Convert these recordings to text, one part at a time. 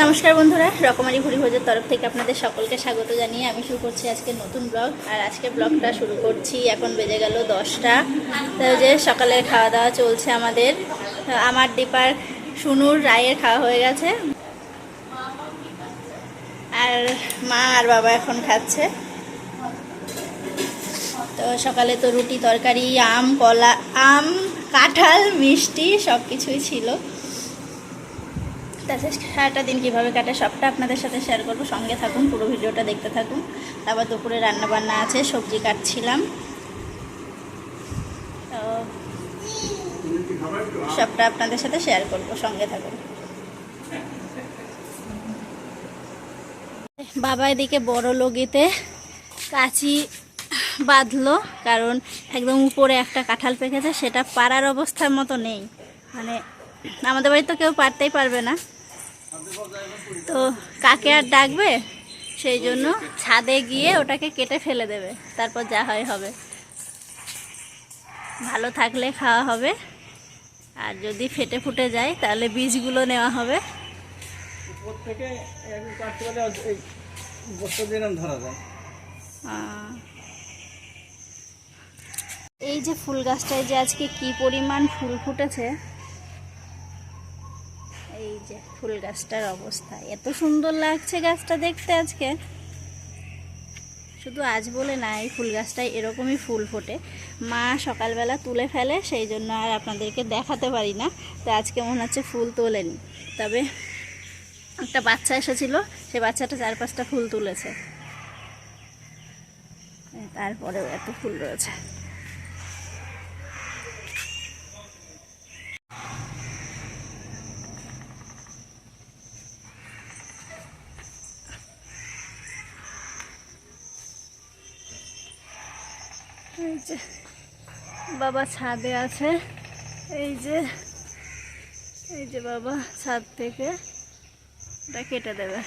নমস্কার বন্ধুরা, রকমারি ভুরি ভোজের তরফ থেকে আপনাদের সকলকে স্বাগত জানিয়ে আমি শুরু করছি আজকে নতুন ব্লগ। আর আজকে ব্লগটা শুরু করছি, এখন বেজে গেল 10টা। তো যে সকালের খাওয়া দাওয়া চলছে আমাদের। আমার দীপার সুনুর রায়ের খাওয়া হয়ে গেছে, আর মা আর বাবা এখন খাচ্ছে। তো সকালে তো রুটি তরকারি, আম কাঁঠাল মিষ্টি সব কিছুই ছিল। তাছাড়া সারাটা দিন কীভাবে কাটে সবটা আপনাদের সাথে শেয়ার করবো, সঙ্গে থাকুন, পুরো ভিডিওটা দেখতে থাকুন। তারপর দুপুরে রান্না বান্না আছে, সবজি কাটছিলাম, তো সবটা আপনাদের সাথে শেয়ার করবো, সঙ্গে থাকুন। বাবা এদিকে বড় লগিতে কাঁচি বাঁধলো, কারণ একদম উপরে একটা কাঁঠাল পেকেছে, সেটা পাড়ার অবস্থার মতো নেই। মানে আমাদের বাড়ি তো কেউ পারতেই পারবে না, তো কাকে আর ডাকবে, সেই জন্য ছাদে গিয়ে ওটাকে কেটে ফেলে দেবে, তারপর যা হয় হবে। ভালো থাকলে খাওয়া হবে, আর যদি ফেটে ফুটে যায় তাহলে বীজগুলো নেওয়া হবে। এই যে ফুল গাছটায় যে আজকে কি পরিমাণ ফুল ফুটেছে, এই যে ফুল গাছটার অবস্থা, এত সুন্দর লাগছে গাছটা দেখতে আজকে। শুধু আজ বলে না, এই ফুল গাছটায় এরকমই ফুল ফোটে। মা সকালবেলা তুলে ফেলে, সেই জন্য আর আপনাদেরকে দেখাতে পারি না। তো আজকে মনে হচ্ছে ফুল তোলেনি, তবে একটা বাচ্চা এসেছিল, সেই বাচ্চাটা 4-5টা ফুল তুলেছে, তারপরেও এত ফুল রয়েছে। এই যে বাবা ছাদে আছে, এই যে বাবা ছাদ থেকে এটা কেটে দেবে।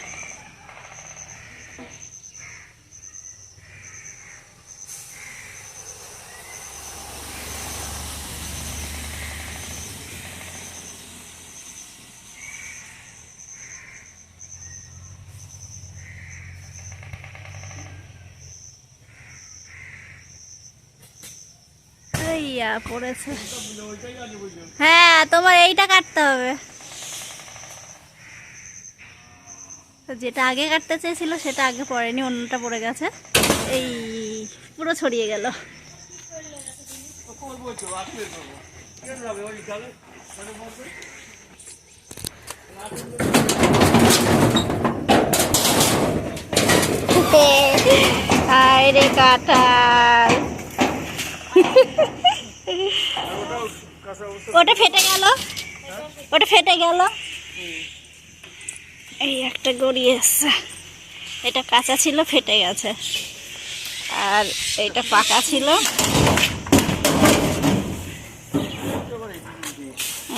পড়েছে, হ্যাঁ তোমার এইটা কাটতে হবে। যেটা আগে কাটতে চেয়েছিল সেটা আগে পড়েনি, অন্যটা পড়ে গেছে, এই পুরো ছড়িয়ে গেল। রে কাঁঠাল, ওটা ফেটে গেল, ওটা ফেটে গেল। এই একটা গড়িয়ে এসছে, এটা কাঁচা ছিল ফেটে গেছে, আর এটা পাকা ছিল,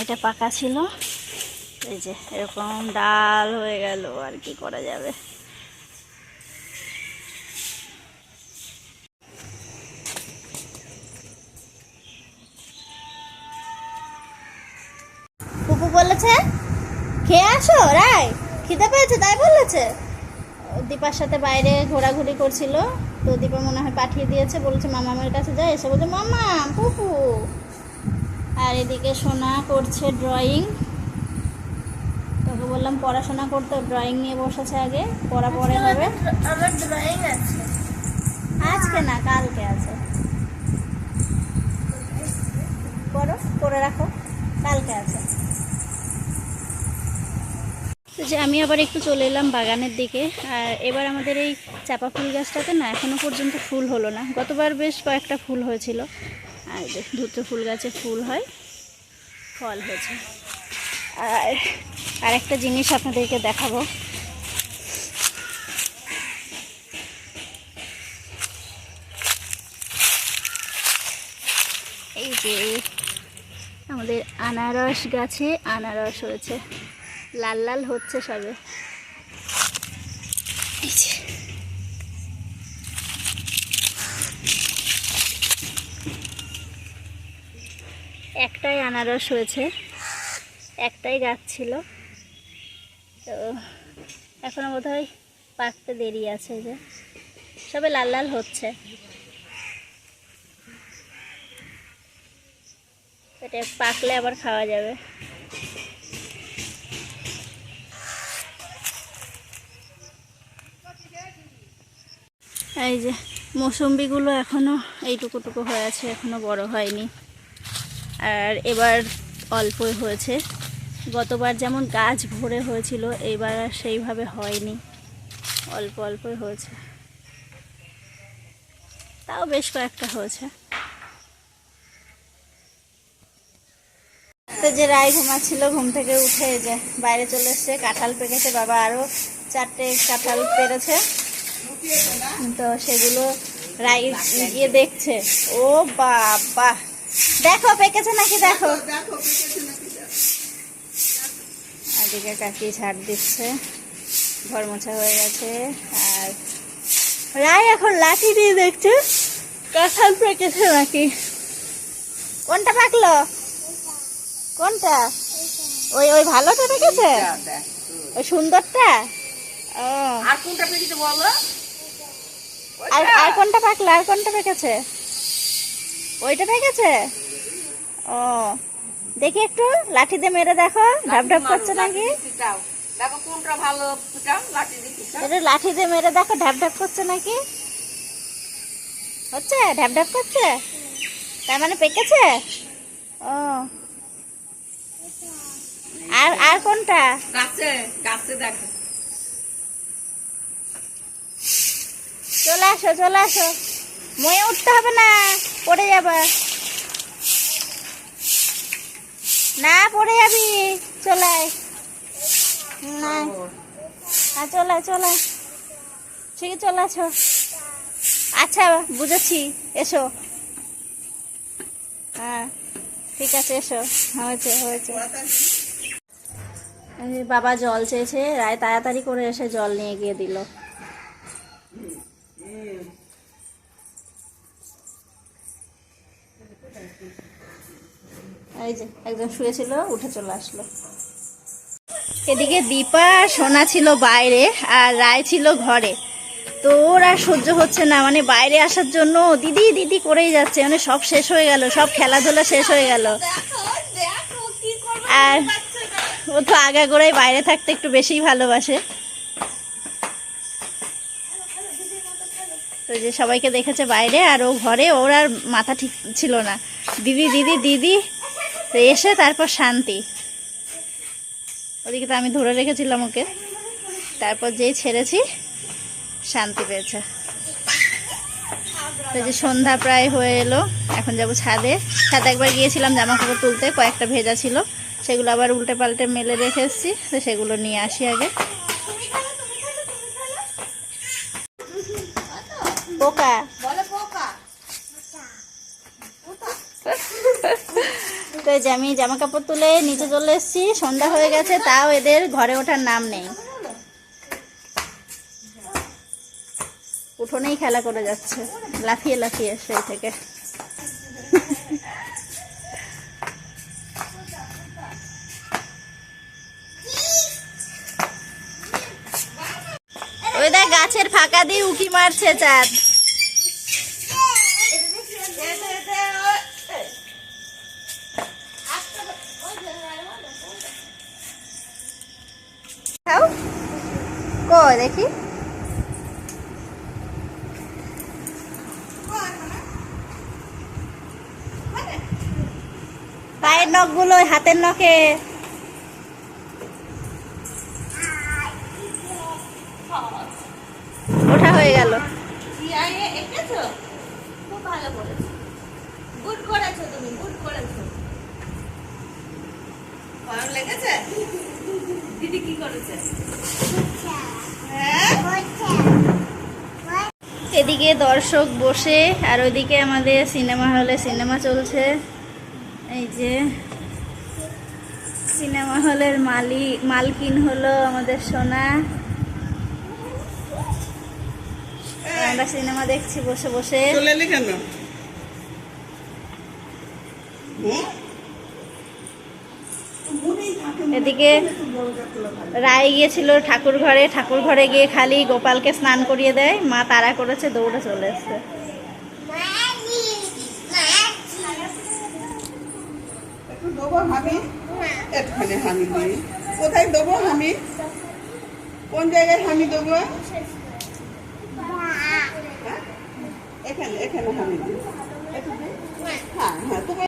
এটা পাকা ছিল। এই যে এরকম ডাল হয়ে গেল, আর কি করা যাবে। পুপু বলেছে খেয়ে আসো রায়, খিদে পেয়েছে তাই বলেছে। দীপার সাথে বাইরে ঘোরাঘুরি করছিল, তো দীপা মনে হয় পাঠিয়ে দিয়েছে, বলেছে মামামের কাছে যায়, এসে বলছে মামা পুপু। আর এদিকে সোনা করছে ড্রয়িং, তোকে বললাম পড়াশোনা করতে, ড্রয়িং নিয়ে বসেছে, আগে পড়া পরে হবে। আমার ড্রয়িং আছে, আজকে না কালকে আছে, করো করে রাখো, কালকে আছে। তো যে আমি আবার একটু চলে এলাম বাগানের দিকে। আর এবার আমাদের এই চাপা ফুল গাছটাতে না এখনও পর্যন্ত ফুল হলো না, গতবার বেশ কয়েকটা ফুল হয়েছিল। আর ধূত্র ফুল গাছে ফুল হয়, ফল হয়েছে। আর একটা জিনিস আপনাদেরকে দেখাবো, এই যে আমাদের আনারস গাছে আনারস হয়েছে, লাল লাল হচ্ছে সবে। একটাই আনারস হয়েছে, একটাই গাছ ছিল, তো এখনো বোধহয় পাকতে দেরি আছে, এই যে সবে লাল লাল হচ্ছে। এটা পাকলে আবার খাওয়া যাবে। এই যে মৌসুম্বিগুলো এখনো এইটুকুটুকু হয়ে আছে, এখনো বড় হয়নি। আর এবার অল্পই হয়েছে। গতবার যেমন গাছ ভরে হয়েছিল, এইবার আর সেইভাবে হয়নি, অল্প অল্পই হয়েছে। তাও বেশ কয়েকটা হয়েছে। তো যে রায় ঘুমাচ্ছিল, ঘুম থেকে উঠে যে বাইরে চলে এসছে, কাঁঠাল পেকেছে। বাবা আরো 4টে কাঁঠাল পেরেছে, তো সেগুলো রাই গিয়ে দেখছে। ও বাবা, দেখো পেকেছে নাকি, দেখো। এদিকে কাকি ঝাড় দিচ্ছে, ঘর মোছা হয়ে গেছে। আর রায় এখন লাঠি দিয়ে দেখছে কাঁঠাল পেকেছে নাকি। কোনটা পাকলো, কোনটা? ওই ওই ভালোটা পেকেছে, ওই সুন্দরটা। ও, আর কোনটা পেকেছে বলো? আর কোনটা পাকলো, আর কোনটা পেকেছে? ওইটা পেকেছে। ও, দেখি একটু লাঠি দিয়ে মেরে দেখো, ঢাপ ঢাপ করছে নাকি। দেখো কোনটা ভালো পিটাও, লাঠি দিয়ে পিটাও। একটু লাঠি দিয়ে মেরে দেখো, ঢাপ ঢাপ করছে নাকি। হচ্ছে, ঢাপ ঢাপ করছে, তার মানে পেকেছে। ও, আর আর কোনটা? গাছে গাছে দেখো। চলে আসো, চলে আসো, ময়ে উঠতে হবে না, পড়ে যাবে না, পড়ে যাবি। চলে আয়, না চলে আয়, চলে আয়, ঠিক চলে আসো। আচ্ছা বুঝেছি, এসো। হ্যাঁ ঠিক আছে, এসো। হয়েছে হয়েছে। এই বাবা জল চেয়েছে, রায় তাড়াতাড়ি করে এসে জল নিয়ে গিয়ে দিল। এই যে একজন শুয়েছিল, উঠে চলে আসলো। এদিকে দীপা সোনা ছিল বাইরে আর রায় ছিল ঘরে। তো ওর আর সহ্য হচ্ছে না, মানে বাইরে আসার জন্য দিদি দিদি করেই যাচ্ছে, মানে সব শেষ হয়ে গেল, সব খেলাধুলা শেষ হয়ে গেল। আর ও তো আগাগোড়াই বাইরে থাকতে একটু বেশিই ভালোবাসে। তো যে সবাইকে দেখেছে বাইরে, আর ও ঘরে, ওর আর মাথা ঠিক ছিল না, দিদি দিদি দিদি, তো এসে তারপর শান্তি। ওদিকে তো আমি ধরে রেখেছিলাম ওকে, তারপর যেই ছেড়েছি শান্তি পেয়েছে। তো যে সন্ধ্যা প্রায় হয়ে এলো, এখন যাব ছাদে। ছাদে একবার গিয়েছিলাম জামা কাপড় তুলতে, কয়েকটা ভেজা ছিল, সেগুলো আবার উল্টে পাল্টে মেলে রেখে এসেছি। তো সেগুলো নিয়ে আসি আগে। পোকা তো যে আমি জামা কাপড় তুলে নিচে চলে এসেছি, সন্ধ্যা হয়ে গেছে, তাও এদের ঘরে ওঠার নাম নেই, উঠোনেই খেলা করে যাচ্ছে, লাফিয়ে লাফিয়ে সেই থেকে। ওই দেখ গাছের ফাঁকা দিয়ে উকি মারছে চাঁদ। কই দেখি, পায়ের নখগুলো হাতের নখে। ওঠা হয়ে গেল। খুব ভালো করেছো, গুড করেছো তুমি, গুড করেছো। ভালো লেগেছে? দিদি কি করেছে? এদিকে দর্শক বসে, আর ওইদিকে আমাদের সিনেমা হলে সিনেমা চলছে। এই যে সিনেমা হলের মালকিন হলো আমাদের সোনা। আমরা সিনেমা দেখছি বসে বসে। চলে এলি কেন? মনেই থাকে এদিকে রায় গিয়েছিল ঠাকুর ঘরে গিয়ে খালি গোপালকে স্নান করিয়ে দেয়, মা তাড়া করেছে, দৌড়ে চলে এসছে। একটু দেবো আমি, এখানে হামি দিই। কোথায় দেবো আমি? কোন জায়গায় হামি দেবো? হ্যাঁ? এখানে হামি দিই। একটু দিই? হ্যাঁ হ্যাঁ, তোমার